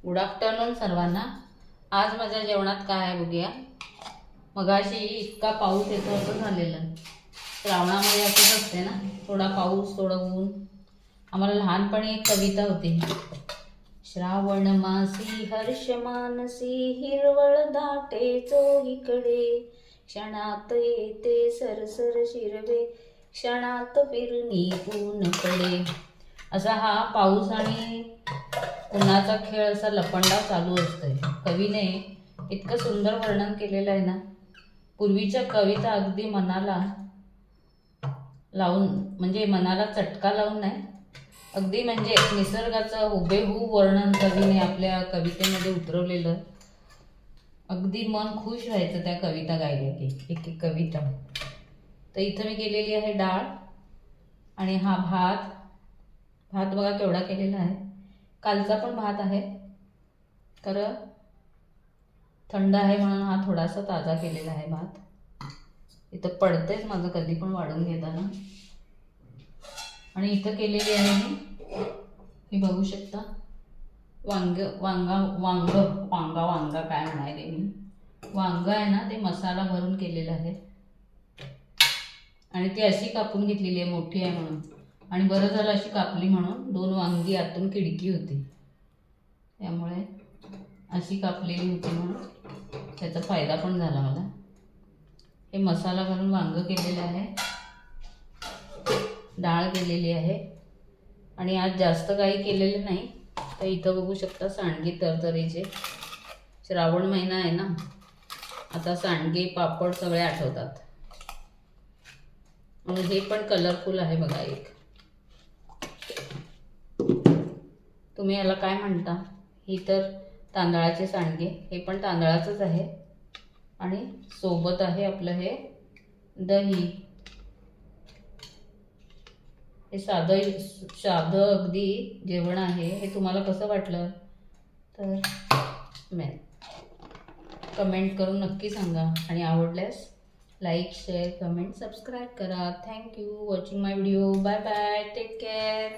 Good afternoon सर्वांना। आज माझ्या जेवणात काय आहे बघूया। मगाशी इतका पाऊस येतो असं झालेलं। श्रावणामध्ये असंच असते ना, थोडा पाऊस थोडं ऊन। आम्हाला लहानपणी एक कविता होती, श्रावण मासी हर्ष मानसी हिरवळ दाटे चोहीकडे, क्षणात येते सरसर शिरवे क्षणात फिरणी ऊन पडे। असा हा पाऊस आणि उन्हाचा खेळ असा लपंडाव चालू असतोय। कवीने इतकं सुंदर वर्णन केलेलं आहे ना। पूर्वीच्या कविता अगदी मनाला लावून, म्हणजे मनाला चटका लावून नाही, अगदी म्हणजे निसर्गाचं हुबेहूब वर्णन कवीने आपल्या कवितेमध्ये उतरवलेलं। अगदी मन खुश व्हायचं त्या कविता गायल्या की, एक एक कविता। तर इथं मी केलेली आहे डाळ आणि हा भात। भात बघा केवढा केलेला आहे, कालचा पण भात आहे, खरं थंड आहे म्हणून हा थोडासा ताजा केलेला आहे भात। इथं पडतेच माझं कधी पण वाढून घेताना। आणि इथं केलेली आहे मी, बघू शकता, वांगा काय म्हणायले मी, वांग आहे ना, ते मसाला भरून केलेला आहे। आणि ती अशी कापून घेतलेली आहे, मोठी आहे म्हणून। आणि बरं झालं अशी कापली म्हणून, 2 वांगी आतून खिडकी होती, त्यामुळे अशी कापलेली होती म्हणून त्याचा फायदा पण झाला मला। हे मसाला घालून वांग केलेलं आहे, डाळ केलेली आहे। आणि आज जास्त काही केलेलं नाही। तर इथं बघू शकता सांडगे तरतरीचे। श्रावण महिना आहे ना, आता सांडगे पापड सगळे आठवतात। आणि हे पण कलरफुल आहे बघा एक, तुम्ही याला काय म्हणता? ही तर तांदळाचे सांडगे, हे पण तांदळाचंच आहे। आणि सोबत आहे आपलं हे दही। हे साधं अगदी जेवण आहे। हे तुम्हाला कसं वाटलं तर कमेंट करून नक्की सांगा। आणि आवडल्यास लाईक, शेअर, कमेंट, सबस्क्राईब करा। Thank you watching my video. Bye bye, take care.